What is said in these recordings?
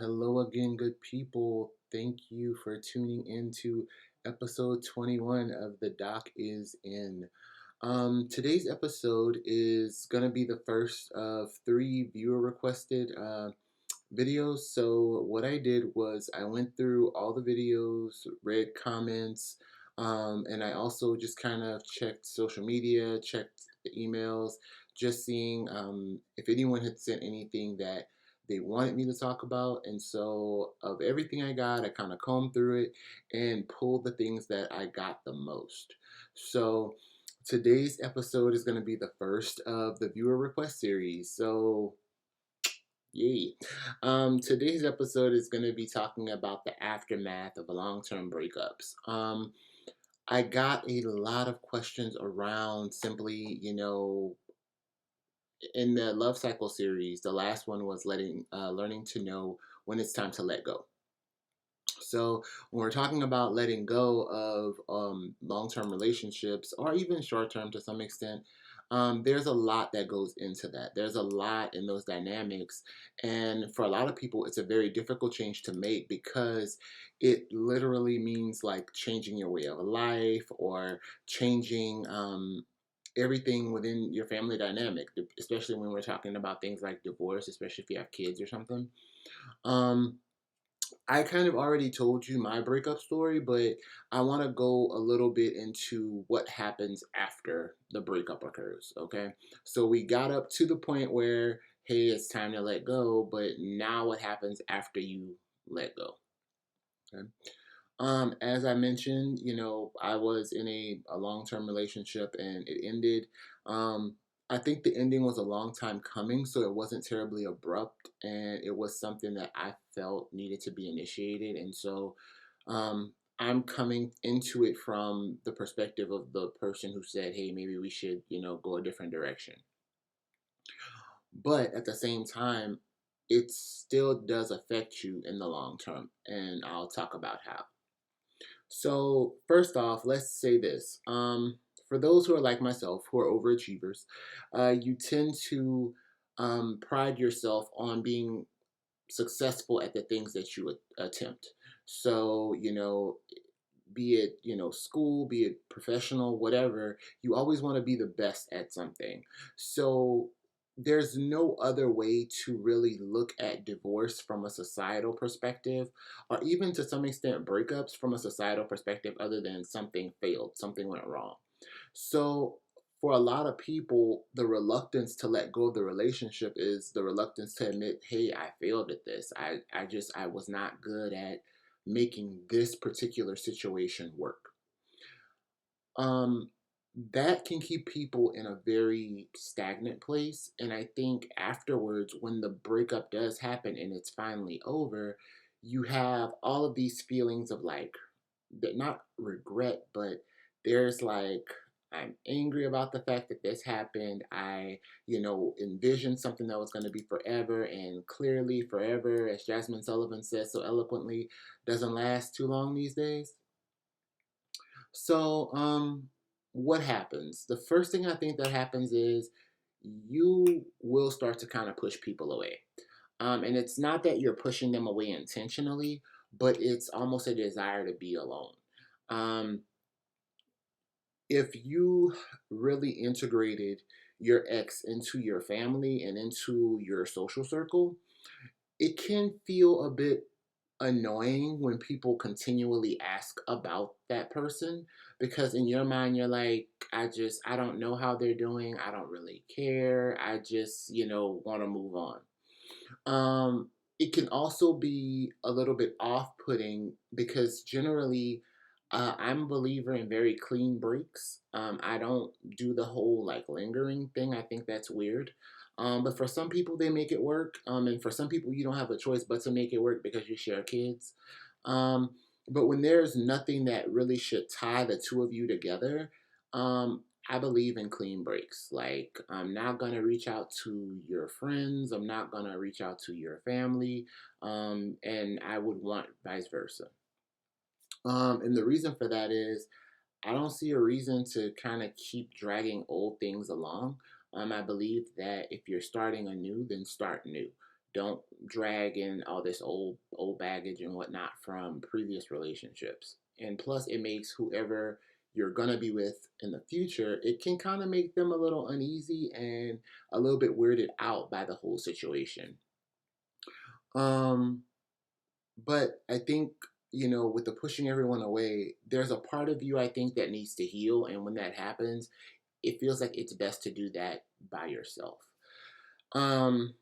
Hello again, good people. Thank you for tuning in to episode 21 of The Doc is In. Today's episode is going to be the first of three viewer requested videos. So, what I did was I went through all the videos, read comments, and I also just kind of checked social media, checked the emails, just seeing if anyone had sent anything that they wanted me to talk about. And so, of everything I got, I kind of combed through it and pulled the things that I got the most. So, today's episode is going to be the first of the viewer request series. So, yay. Today's episode is going to be talking about the aftermath of long-term breakups. I got a lot of questions around simply, in the love cycle series, the last one was learning to know when it's time to let go. So when we're talking about letting go of long-term relationships or even short-term to some extent, there's a lot that goes into that. There's a lot in those dynamics, and for a lot of people, it's a very difficult change to make because it literally means like changing your way of life or changing everything within your family dynamic, especially when we're talking about things like divorce, especially if you have kids or something. Um, I kind of already told you my breakup story, but I want to go a little bit into what happens after the breakup occurs, okay? So we got up to the point where, hey, it's time to let go, but now what happens after you let go? Okay. As I mentioned, I was in a long-term relationship and it ended. I think the ending was a long time coming, so it wasn't terribly abrupt, and it was something that I felt needed to be initiated. And so, I'm coming into it from the perspective of the person who said, "Hey, maybe we should, go a different direction." But at the same time, it still does affect you in the long term, and I'll talk about how. So, first off, let's say this. For those who are like myself, who are overachievers, you tend to pride yourself on being successful at the things that you attempt. So, be it, school, be it professional, whatever, you always want to be the best at something. So, there's no other way to really look at divorce from a societal perspective, or even to some extent breakups from a societal perspective, other than something failed, something went wrong. So, for a lot of people, the reluctance to let go of the relationship is the reluctance to admit, hey, I failed at this. I was not good at making this particular situation work. Um, that can keep people in a very stagnant place. And I think afterwards, when the breakup does happen and it's finally over, you have all of these feelings of like, not regret, but there's like, I'm angry about the fact that this happened. I, envisioned something that was going to be forever, and clearly, forever, as Jasmine Sullivan says so eloquently, doesn't last too long these days. So, what happens? The first thing I think that happens is you will start to kind of push people away. And it's not that you're pushing them away intentionally, but it's almost a desire to be alone. Um, if you really integrated your ex into your family and into your social circle, it can feel a bit annoying when people continually ask about that person, because in your mind you're like, I don't know how they're doing, I don't really care, I just want to move on. It can also be a little bit off-putting because generally I'm a believer in very clean breaks. I don't do the whole like lingering thing. I think that's weird. But for some people, they make it work. And for some people, you don't have a choice but to make it work because you share kids. Um, but when there's nothing that really should tie the two of you together, I believe in clean breaks. Like, I'm not going to reach out to your friends, I'm not going to reach out to your family, and I would want vice versa. And the reason for that is I don't see a reason to kind of keep dragging old things along. I believe that if you're starting anew, then start new. Don't drag in all this old baggage and whatnot from previous relationships. And plus, it makes whoever you're gonna be with in the future, it can kind of make them a little uneasy and a little bit weirded out by the whole situation. Um, but I think, with the pushing everyone away, there's a part of you I think that needs to heal. And when that happens, it feels like it's best to do that by yourself. Um,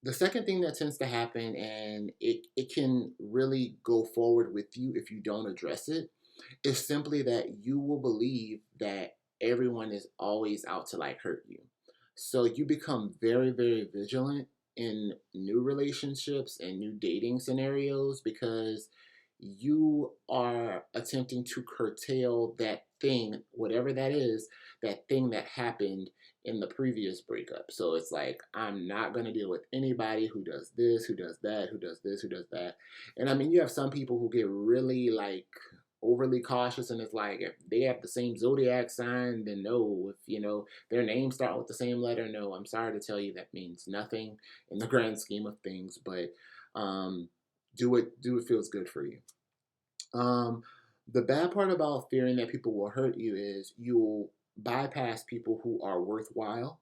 the second thing that tends to happen, and it can really go forward with you if you don't address it, is simply that you will believe that everyone is always out to like hurt you. So you become very, very vigilant in new relationships and new dating scenarios because you are attempting to curtail that thing, whatever that is, that thing that happened in the previous breakup. So it's like, I'm not going to deal with anybody who does this, who does that, who does this, who does that. And I mean, you have some people who get really like overly cautious, and it's like if they have the same zodiac sign, then no. If their names start with the same letter, no. I'm sorry to tell you that means nothing in the grand scheme of things, but um, do it feels good for you. Um, the bad part about fearing that people will hurt you is you'll bypass people who are worthwhile,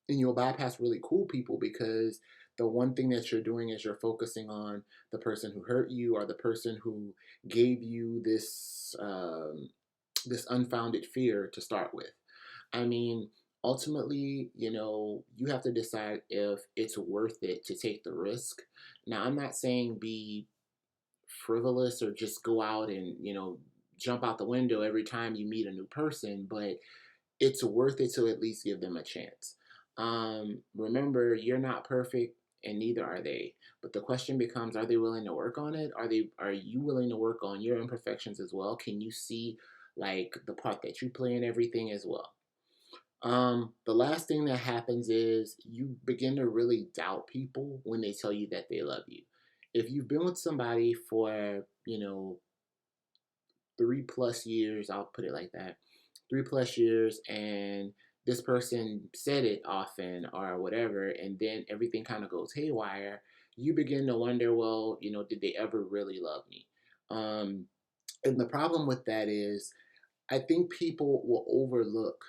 and you'll bypass really cool people because the one thing that you're doing is you're focusing on the person who hurt you or the person who gave you this unfounded fear to start with. I mean, ultimately, you have to decide if it's worth it to take the risk. Now, I'm not saying be frivolous or just go out and jump out the window every time you meet a new person, but it's worth it to at least give them a chance. Remember, you're not perfect, and neither are they. But the question becomes: are they willing to work on it? Are you willing to work on your imperfections as well? Can you see like the part that you play in everything as well? The last thing that happens is you begin to really doubt people when they tell you that they love you. If you've been with somebody for 3 plus years, I'll put it like that, 3 plus years, and this person said it often or whatever, and then everything kind of goes haywire, you begin to wonder, well, did they ever really love me? Um, and the problem with that is, I think people will overlook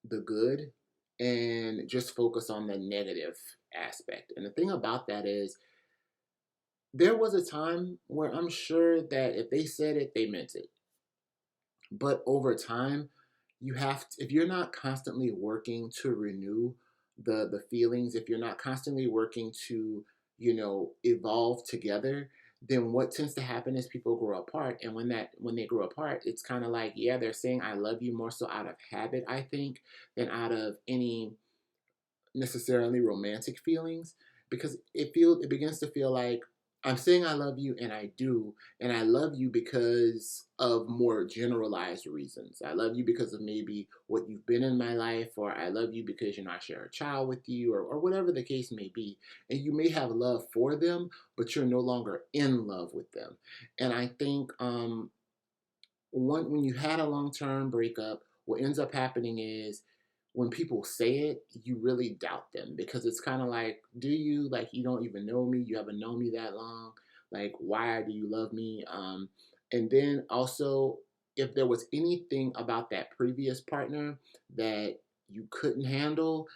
the good and just focus on the negative aspect. And the thing about that is, there was a time where I'm sure that if they said it, they meant it. But over time, if you're not constantly working to renew the feelings, if you're not constantly working to evolve together, then what tends to happen is people grow apart. And when they grow apart, it's kind of like, yeah, they're saying I love you more so out of habit, I think, than out of any necessarily romantic feelings, because it begins to feel like I'm saying I love you, and I do, and I love you because of more generalized reasons. I love you because of maybe what you've been in my life, or I love you because I share a child with you, or whatever the case may be. And you may have love for them, but you're no longer in love with them. And I think when you had a long term breakup, what ends up happening is when people say it, you really doubt them because it's kind of like, do you like you don't even know me? You haven't known me that long. Like, why do you love me? And then also, if there was anything about that previous partner that you couldn't handle,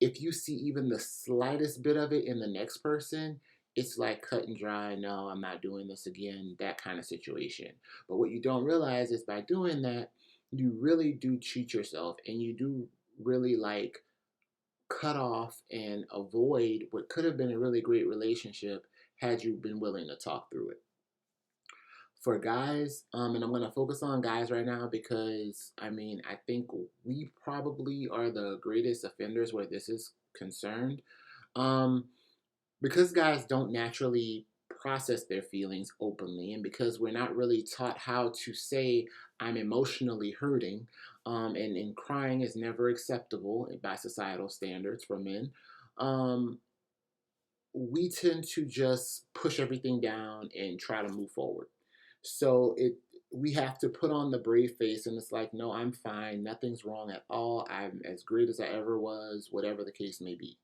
if you see even the slightest bit of it in the next person, it's like cut and dry. No, I'm not doing this again. That kind of situation. But what you don't realize is by doing that, you really do cheat yourself, and you do really like cut off and avoid what could have been a really great relationship had you been willing to talk through it. For guys, and I'm going to focus on guys right now because I mean, I think we probably are the greatest offenders where this is concerned. Um, because guys don't naturally process their feelings openly, and because we're not really taught how to say I'm emotionally hurting, and crying is never acceptable by societal standards for men, um, we tend to just push everything down and try to move forward. So we have to put on the brave face, and it's like, no, I'm fine. Nothing's wrong at all. I'm as great as I ever was, whatever the case may be.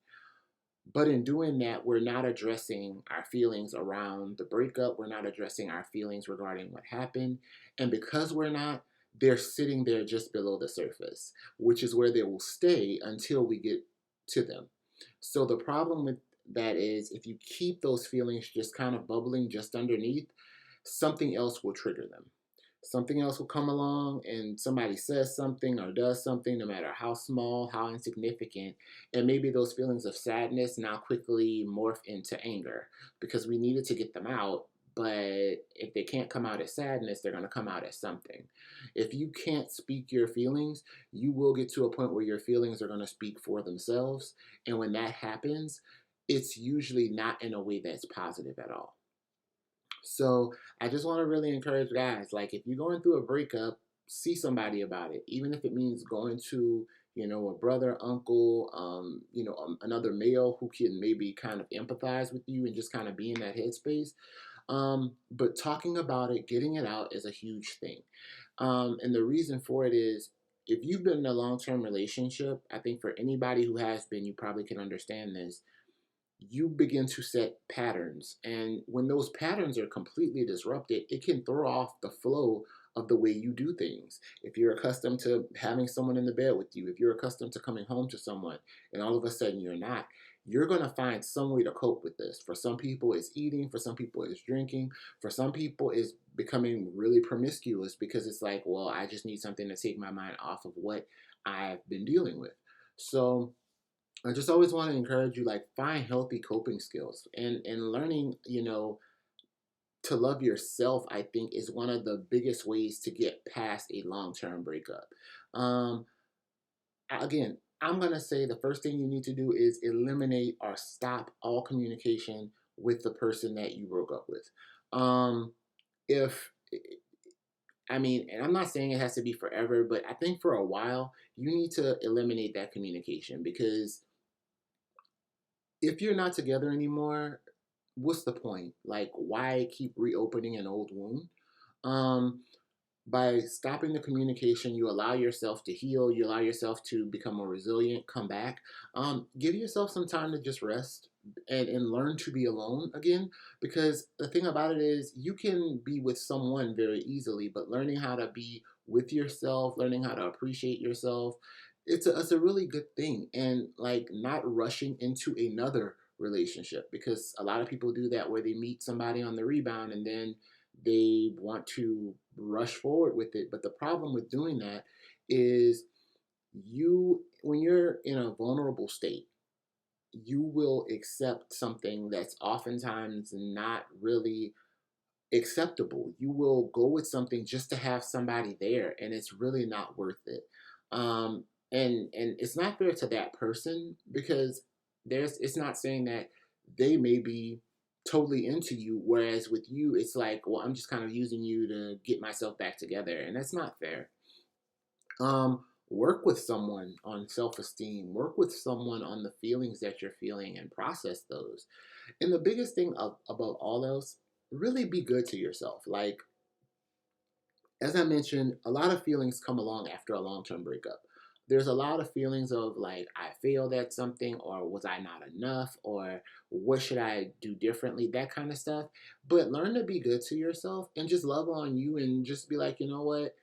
But in doing that, we're not addressing our feelings around the breakup. We're not addressing our feelings regarding what happened. And because we're not, they're sitting there just below the surface, which is where they will stay until we get to them. So the problem with that is if you keep those feelings just kind of bubbling just underneath, something else will trigger them. Something else will come along and somebody says something or does something, no matter how small, how insignificant, and maybe those feelings of sadness now quickly morph into anger because we needed to get them out. But if they can't come out as sadness, they're going to come out as something. If you can't speak your feelings, you will get to a point where your feelings are going to speak for themselves. And when that happens, it's usually not in a way that's positive at all. So I just want to really encourage guys, like if you're going through a breakup, see somebody about it, even if it means going to, a brother, uncle, another male who can maybe kind of empathize with you and just kind of be in that headspace. But talking about it, getting it out is a huge thing. And the reason for it is if you've been in a long-term relationship, I think for anybody who has been, you probably can understand this, you begin to set patterns. And when those patterns are completely disrupted, it can throw off the flow of the way you do things. If you're accustomed to having someone in the bed with you, if you're accustomed to coming home to someone, and all of a sudden you're not, you're going to find some way to cope with this. For some people, it's eating. For some people, it's drinking. For some people, it's becoming really promiscuous because it's like, well, I just need something to take my mind off of what I've been dealing with. So, I just always want to encourage you, like, find healthy coping skills and learning, to love yourself, I think, is one of the biggest ways to get past a long term breakup. Um, Again, I'm going to say the first thing you need to do is eliminate or stop all communication with the person that you broke up with. Um, if I mean, and I'm not saying it has to be forever, but I think for a while, you need to eliminate that communication because if you're not together anymore, what's the point? Like, why keep reopening an old wound? Um, by stopping the communication, you allow yourself to heal. You allow yourself to become more resilient, come back. Give yourself some time to just rest and learn to be alone again. Because the thing about it is, you can be with someone very easily, but learning how to be with yourself, learning how to appreciate yourself, it's a really good thing. And like not rushing into another relationship because a lot of people do that where they meet somebody on the rebound and then they want to rush forward with it. But the problem with doing that is when you're in a vulnerable state, you will accept something that's oftentimes not really acceptable. You will go with something just to have somebody there, and it's really not worth it. Um, and it's not fair to that person because it's not saying that they may be totally into you, whereas with you, it's like, well, I'm just kind of using you to get myself back together, and that's not fair. Work with someone on self-esteem. Work with someone on the feelings that you're feeling and process those. And the biggest thing above all else, really be good to yourself. Like, as I mentioned, a lot of feelings come along after a long term breakup. There's a lot of feelings of like, I failed at something, or was I not enough, or what should I do differently, that kind of stuff. But learn to be good to yourself and just love on you and just be like, you know what?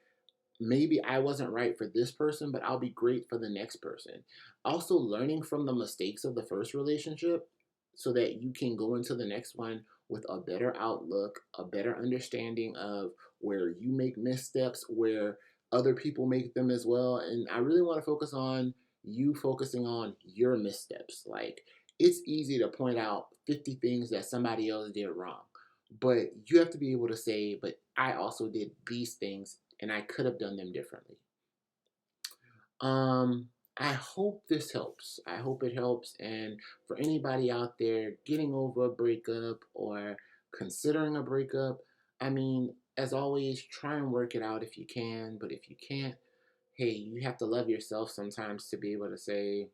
Maybe I wasn't right for this person, but I'll be great for the next person. Also, learning from the mistakes of the first relationship so that you can go into the next one with a better outlook, a better understanding of where you make missteps, where other people make them as well. And I really want to focus on you focusing on your missteps. Like, it's easy to point out 50 things that somebody else did wrong, but you have to be able to say, but I also did these things and I could have done them differently. I hope this helps. I hope it helps. And for anybody out there getting over a breakup or considering a breakup, I mean, as always, try and work it out if you can. But if you can't, hey, you have to love yourself sometimes to be able to say,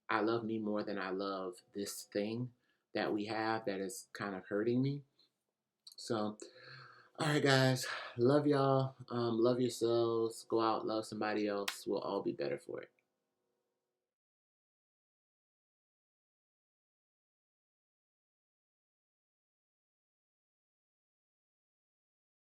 I love me more than I love this thing that we have that is kind of hurting me. So, All right, guys. Love y'all. Love yourselves. Go out, love somebody else. We'll all be better for it.